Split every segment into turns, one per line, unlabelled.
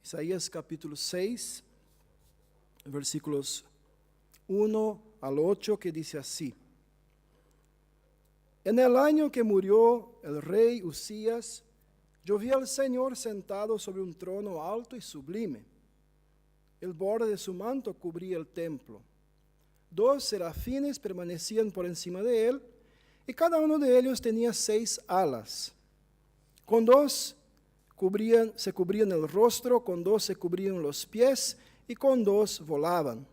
Isaías capítulo 6, versículos 1 al 8, que dice así: En el año que murió el rey Usías, yo vi al Señor sentado sobre un trono alto y sublime. El borde de su manto cubría el templo. 2 serafines permanecían por encima de él, y cada uno de ellos tenía 6 alas. Con 2 se cubrían el rostro, con 2 se cubrían los pies, y con 2 volaban.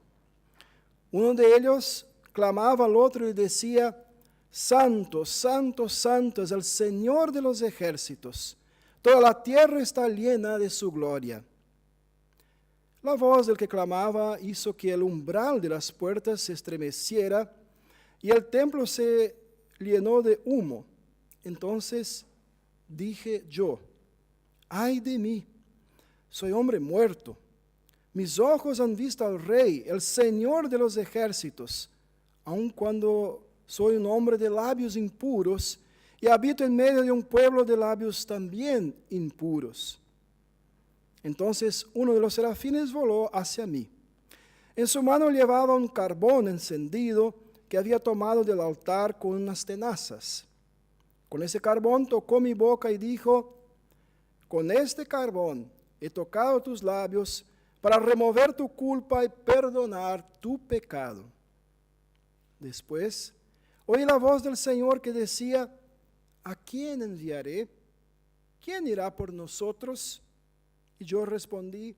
Uno de ellos clamaba al otro y decía: Santo, santo, santo es el Señor de los ejércitos. Toda la tierra está llena de su gloria. La voz del que clamaba hizo que el umbral de las puertas se estremeciera y el templo se llenó de humo. Entonces dije yo: ¡ay de mí! Soy hombre muerto. Mis ojos han visto al Rey, el Señor de los ejércitos. Aun cuando soy un hombre de labios impuros y habito en medio de un pueblo de labios también impuros. Entonces uno de los serafines voló hacia mí. En su mano llevaba un carbón encendido que había tomado del altar con unas tenazas. Con ese carbón tocó mi boca y dijo: Con este carbón he tocado tus labios para remover tu culpa y perdonar tu pecado. Después oí la voz del Señor que decía: ¿a quién enviaré? ¿Quién irá por nosotros? Y yo respondí: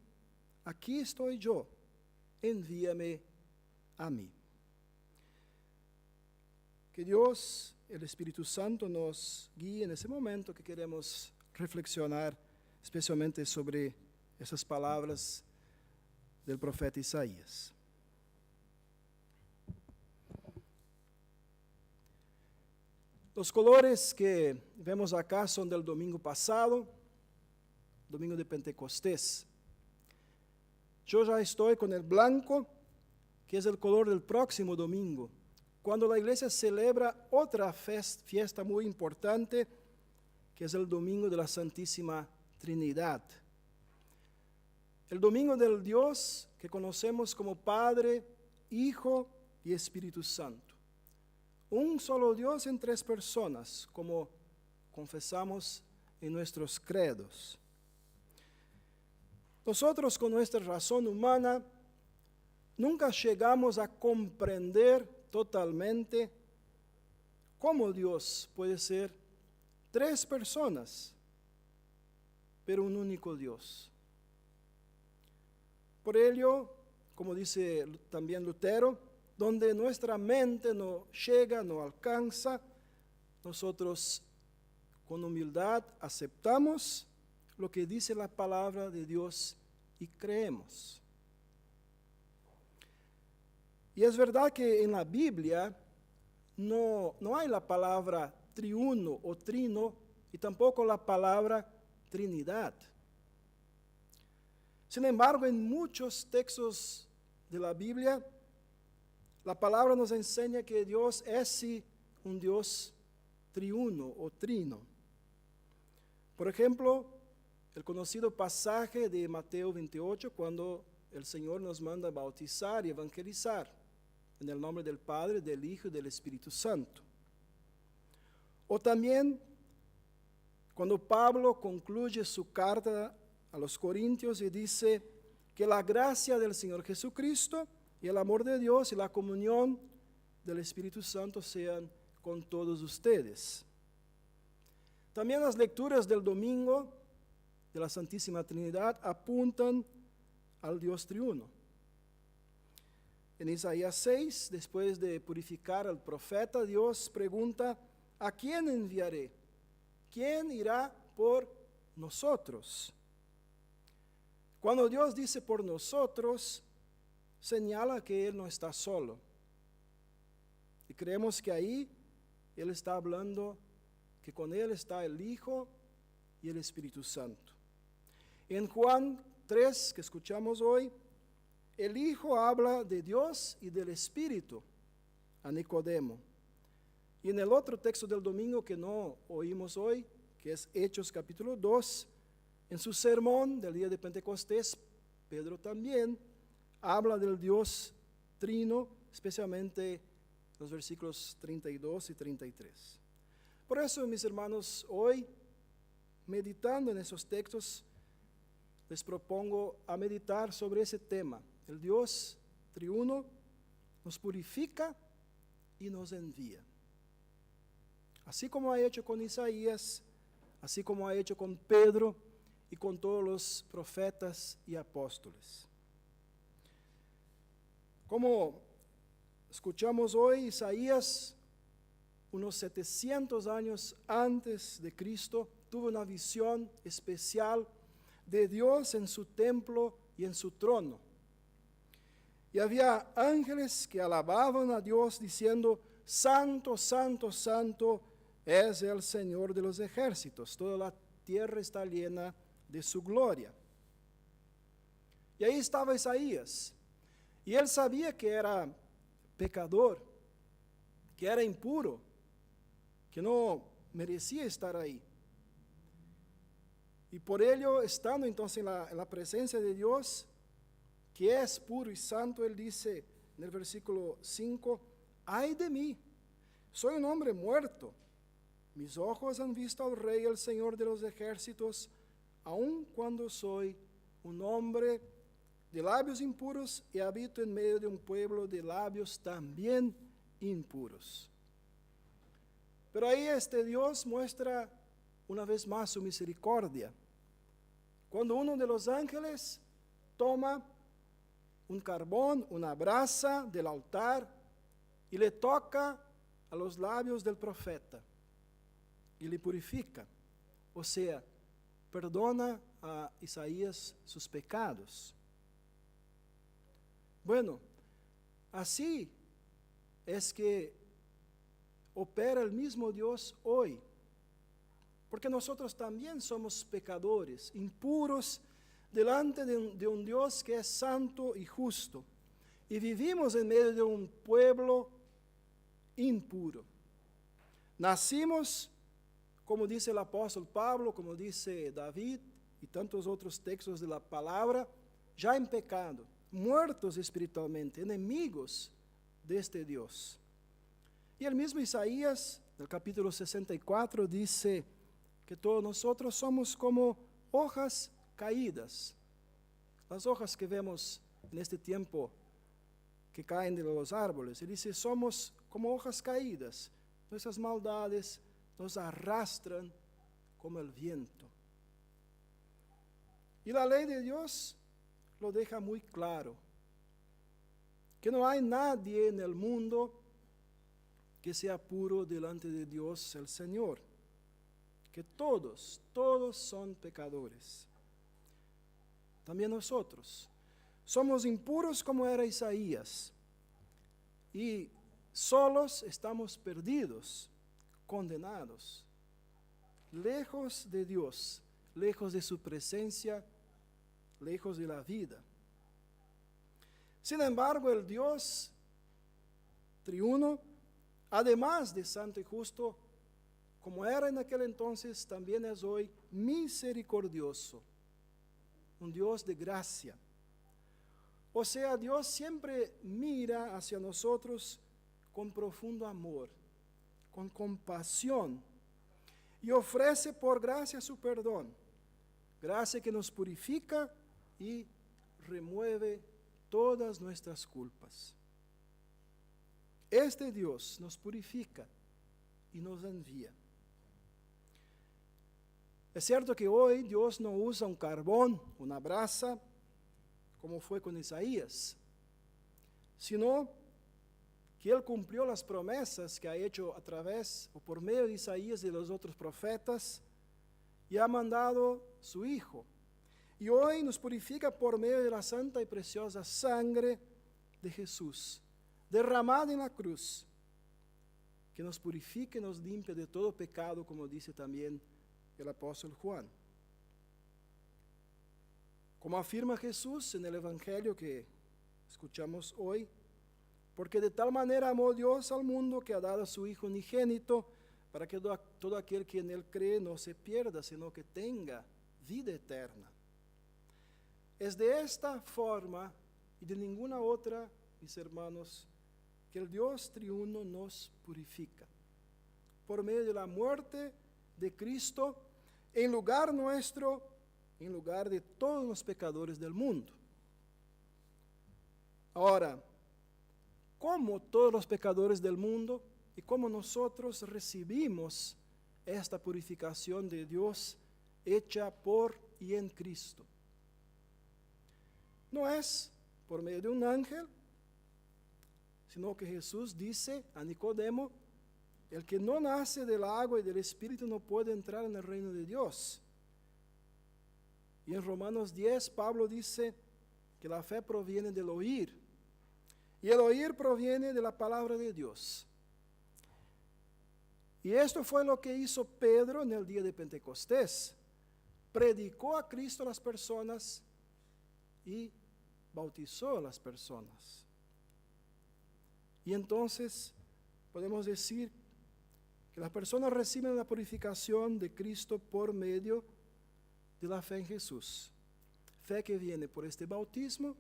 aquí estoy yo, envíame a mí. Que Dios, el Espíritu Santo, nos guíe en ese momento que queremos reflexionar especialmente sobre esas palabras del profeta Isaías. Los colores que vemos acá son del domingo pasado, domingo de Pentecostés. Yo ya estoy con el blanco, que es el color del próximo domingo, cuando la iglesia celebra otra fiesta muy importante, que es el domingo de la Santísima Trinidad. El domingo del Dios que conocemos como Padre, Hijo y Espíritu Santo. Un solo Dios en 3 personas, como confesamos en nuestros credos. Nosotros, con nuestra razón humana, nunca llegamos a comprender totalmente cómo Dios puede ser 3 personas, pero un único Dios. Por ello, como dice también Lutero, donde nuestra mente no llega, no alcanza, nosotros con humildad aceptamos lo que dice la palabra de Dios y creemos. Y es verdad que en la Biblia no hay la palabra triuno o trino y tampoco la palabra Trinidad. Sin embargo, en muchos textos de la Biblia, la palabra nos enseña que Dios es sí un Dios triuno o trino. Por ejemplo, el conocido pasaje de Mateo 28, cuando el Señor nos manda bautizar y evangelizar en el nombre del Padre, del Hijo y del Espíritu Santo. O también cuando Pablo concluye su carta a los Corintios y dice que la gracia del Señor Jesucristo y el amor de Dios y la comunión del Espíritu Santo sean con todos ustedes. También las lecturas del domingo de la Santísima Trinidad apuntan al Dios triuno. En Isaías 6, después de purificar al profeta, Dios pregunta: ¿a quién enviaré? ¿Quién irá por nosotros? Cuando Dios dice por nosotros, señala que Él no está solo. Y creemos que ahí Él está hablando que con Él está el Hijo y el Espíritu Santo. En Juan 3, que escuchamos hoy, el Hijo habla de Dios y del Espíritu a Nicodemo. Y en el otro texto del domingo que no oímos hoy, que es Hechos capítulo 2, En su sermón del día de Pentecostés, Pedro también habla del Dios trino, especialmente los versículos 32 y 33. Por eso, mis hermanos, hoy, meditando en esos textos, les propongo a meditar sobre ese tema. El Dios triuno nos purifica y nos envía. Así como ha hecho con Isaías, así como ha hecho con Pedro y con todos los profetas y apóstoles. Como escuchamos hoy, Isaías, unos 700 años antes de Cristo, tuvo una visión especial de Dios en su templo y en su trono. Y había ángeles que alababan a Dios diciendo: Santo, santo, santo es el Señor de los ejércitos. Toda la tierra está llena de su gloria. Y ahí estaba Isaías. Y él sabía que era pecador, que era impuro, que no merecía estar ahí. Y por ello, estando entonces en la presencia de Dios, que es puro y santo, él dice en el versículo 5, ay de mí, soy un hombre muerto. Mis ojos han visto al Rey, el Señor de los ejércitos, aun cuando soy un hombre de labios impuros y habito en medio de un pueblo de labios también impuros. Pero ahí Dios muestra una vez más su misericordia. Cuando uno de los ángeles toma un carbón, una brasa del altar y le toca a los labios del profeta y le purifica, o sea, perdona a Isaías sus pecados. Bueno, así es que opera el mismo Dios hoy, porque nosotros también somos pecadores, impuros, delante de un Dios que es santo y justo, y vivimos en medio de un pueblo impuro. Nacimos, como dice el apóstol Pablo, como dice David y tantos otros textos de la palabra, ya en pecado, muertos espiritualmente, enemigos de este Dios. Y el mismo Isaías, del capítulo 64, dice que todos nosotros somos como hojas caídas. Las hojas que vemos en este tiempo que caen de los árboles. Él dice, somos como hojas caídas. Nuestras maldades nos arrastran como el viento. Y la ley de Dios lo deja muy claro, que no hay nadie en el mundo que sea puro delante de Dios el Señor, que todos son pecadores. También nosotros somos impuros como era Isaías, y solos estamos perdidos, condenados, lejos de Dios, lejos de su presencia, lejos de la vida. Sin embargo, el Dios triuno, además de santo y justo, como era en aquel entonces, también es hoy misericordioso, un Dios de gracia. O sea, Dios siempre mira hacia nosotros con profundo amor, con compasión, y ofrece por gracia su perdón, gracia que nos purifica y remueve todas nuestras culpas. Este Dios nos purifica y nos envía. Es cierto que hoy Dios no usa un carbón, una brasa, como fue con Isaías, sino que Él cumplió las promesas que ha hecho a través o por medio de Isaías y de los otros profetas, y ha mandado su Hijo. Y hoy nos purifica por medio de la santa y preciosa sangre de Jesús, derramada en la cruz, que nos purifica y nos limpia de todo pecado, como dice también el apóstol Juan. Como afirma Jesús en el Evangelio que escuchamos hoy, porque de tal manera amó Dios al mundo que ha dado a su Hijo unigénito, para que todo aquel que en Él cree no se pierda, sino que tenga vida eterna. Es de esta forma y de ninguna otra, mis hermanos, que el Dios triuno nos purifica. Por medio de la muerte de Cristo, en lugar nuestro, en lugar de todos los pecadores del mundo. Ahora, ¿cómo todos los pecadores del mundo y cómo nosotros recibimos esta purificación de Dios hecha por y en Cristo? No es por medio de un ángel, sino que Jesús dice a Nicodemo: el que no nace del agua y del Espíritu no puede entrar en el reino de Dios. Y en Romanos 10, Pablo dice que la fe proviene del oír, y el oír proviene de la palabra de Dios. Y esto fue lo que hizo Pedro en el día de Pentecostés. Predicó a Cristo a las personas y bautizó a las personas. Y entonces podemos decir que las personas reciben la purificación de Cristo por medio de la fe en Jesús. Fe que viene por este bautismo,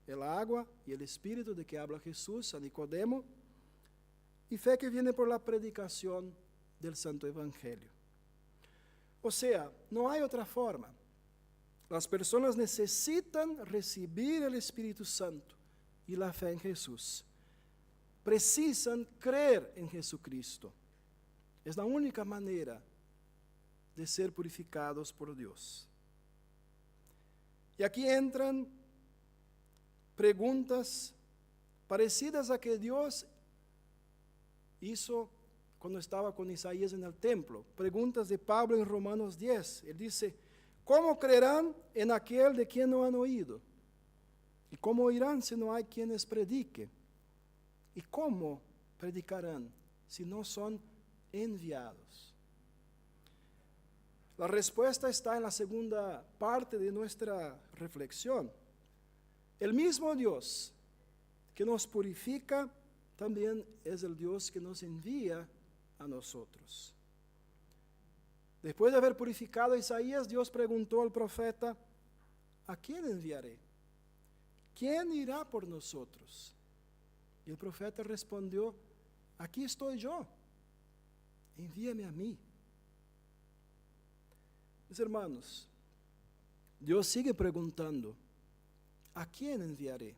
el agua y el Espíritu de que habla Jesús a Nicodemo, y fe que viene por la predicación del Santo Evangelio. O sea, no hay otra forma. Las personas necesitan recibir el Espíritu Santo y la fe en Jesús. Precisan creer en Jesucristo. Es la única manera de ser purificados por Dios. Y aquí entran preguntas parecidas a que Dios hizo cuando estaba con Isaías en el templo. Preguntas de Pablo en Romanos 10. Él dice: ¿cómo creerán en aquel de quien no han oído? ¿Y cómo oirán si no hay quienes predique? ¿Y cómo predicarán si no son enviados? La respuesta está en la segunda parte de nuestra reflexión. El mismo Dios que nos purifica también es el Dios que nos envía a nosotros. Después de haber purificado a Isaías, Dios preguntó al profeta: ¿a quién enviaré? ¿Quién irá por nosotros? Y el profeta respondió: aquí estoy yo, envíame a mí. Mis hermanos, Dios sigue preguntando: ¿a quién enviaré?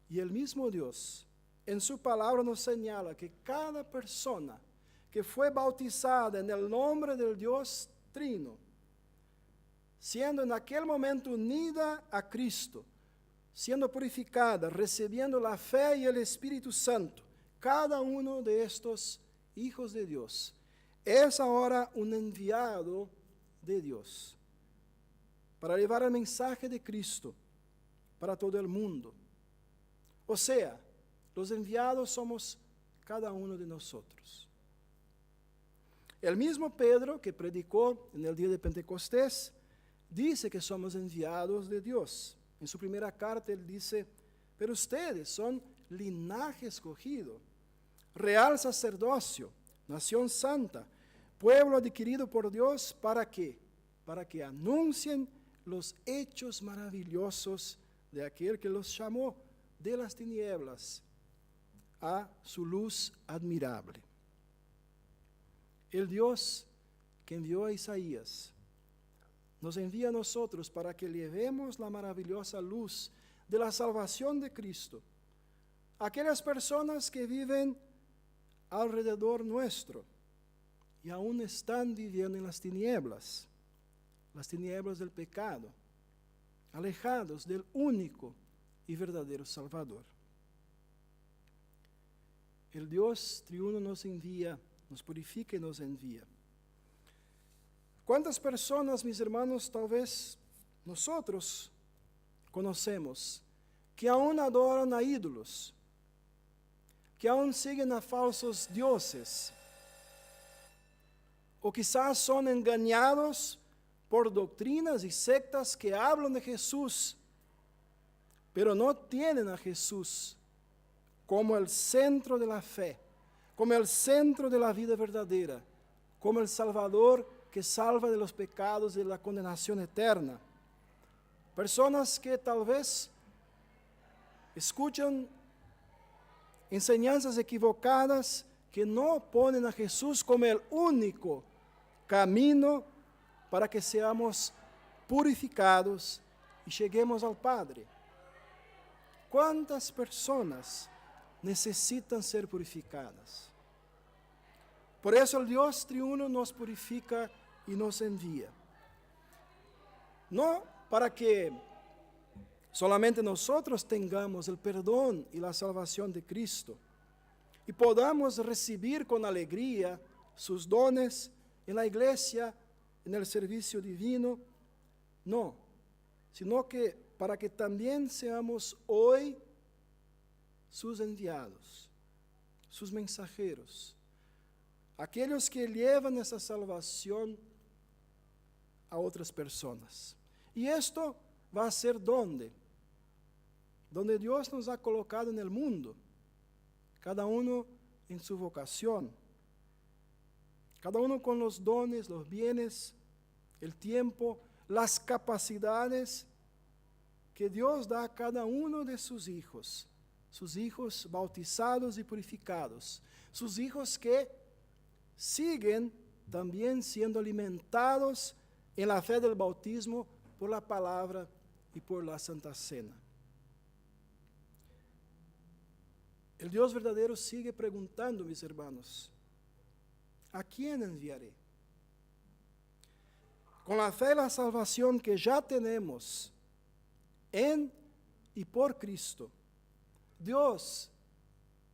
Y el mismo Dios, en su palabra, nos señala que cada persona que fue bautizada en el nombre del Dios Trino, siendo en aquel momento unida a Cristo, siendo purificada, recibiendo la fe y el Espíritu Santo, cada uno de estos hijos de Dios es ahora un enviado de Dios para llevar el mensaje de Cristo para todo el mundo. O sea, los enviados somos cada uno de nosotros. El mismo Pedro que predicó en el día de Pentecostés dice que somos enviados de Dios. En su primera carta él dice: pero ustedes son linaje escogido, real sacerdocio, nación santa, pueblo adquirido por Dios. ¿Para qué? Para que anuncien los hechos maravillosos de aquel que los llamó de las tinieblas a su luz admirable. El Dios que envió a Isaías nos envía a nosotros para que llevemos la maravillosa luz de la salvación de Cristo a aquellas personas que viven alrededor nuestro y aún están viviendo en las tinieblas del pecado, alejados del único y verdadero Salvador. El Dios triuno nos envía, nos purifica y nos envía. ¿Cuántas personas, mis hermanos, tal vez nosotros conocemos que aún adoran a ídolos, que aún siguen a falsos dioses, o quizás son engañados por doctrinas y sectas que hablan de Jesús, pero no tienen a Jesús como el centro de la fe, como el centro de la vida verdadera, como el Salvador que salva de los pecados y de la condenación eterna. Personas que tal vez escuchan enseñanzas equivocadas que no ponen a Jesús como el único camino para que seamos purificados y lleguemos al Padre. ¿Cuántas personas necesitan ser purificadas? Por eso el Dios triuno nos purifica y nos envía. No para que solamente nosotros tengamos el perdón y la salvación de Cristo y podamos recibir con alegría sus dones en la iglesia, en el servicio divino. No, sino que para que también seamos hoy sus enviados, sus mensajeros, aquellos que llevan esa salvación a otras personas. Y esto va a ser donde Dios nos ha colocado en el mundo, cada uno en su vocación, cada uno con los dones, los bienes, el tiempo, las capacidades que Dios da a cada uno de sus hijos bautizados y purificados, sus hijos que siguen también siendo alimentados en la fe del bautismo por la palabra y por la Santa Cena. El Dios verdadero sigue preguntando, mis hermanos, ¿a quién enviaré? Con la fe y la salvación que ya tenemos en y por Cristo, Dios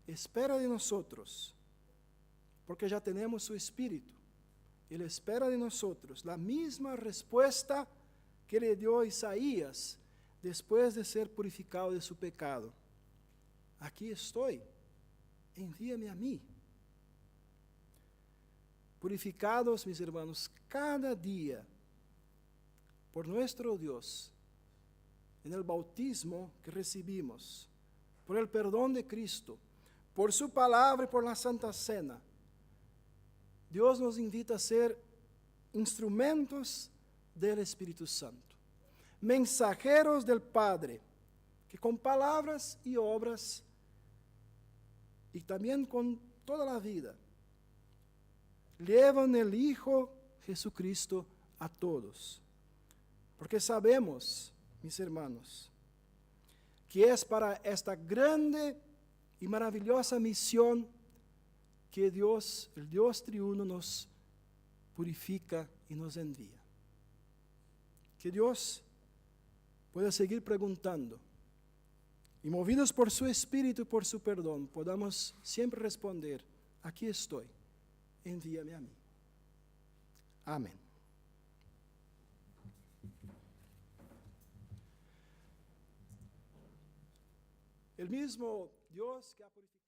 espera de nosotros, porque ya tenemos su Espíritu. Él espera de nosotros la misma respuesta que le dio a Isaías después de ser purificado de su pecado. Aquí estoy, envíame a mí. Purificados, mis hermanos, cada día por nuestro Dios, en el bautismo que recibimos, por el perdón de Cristo, por su palabra y por la Santa Cena, Dios nos invita a ser instrumentos del Espíritu Santo, mensajeros del Padre, que con palabras y obras, y también con toda la vida, llevan el Hijo Jesucristo a todos. Porque sabemos, mis hermanos, que es para esta grande y maravillosa misión que Dios, el Dios triuno, nos purifica y nos envía. Que Dios pueda seguir preguntando y movidos por su Espíritu y por su perdón, podamos siempre responder: aquí estoy, envíame a mí. Amén. El mismo Dios que ha purificado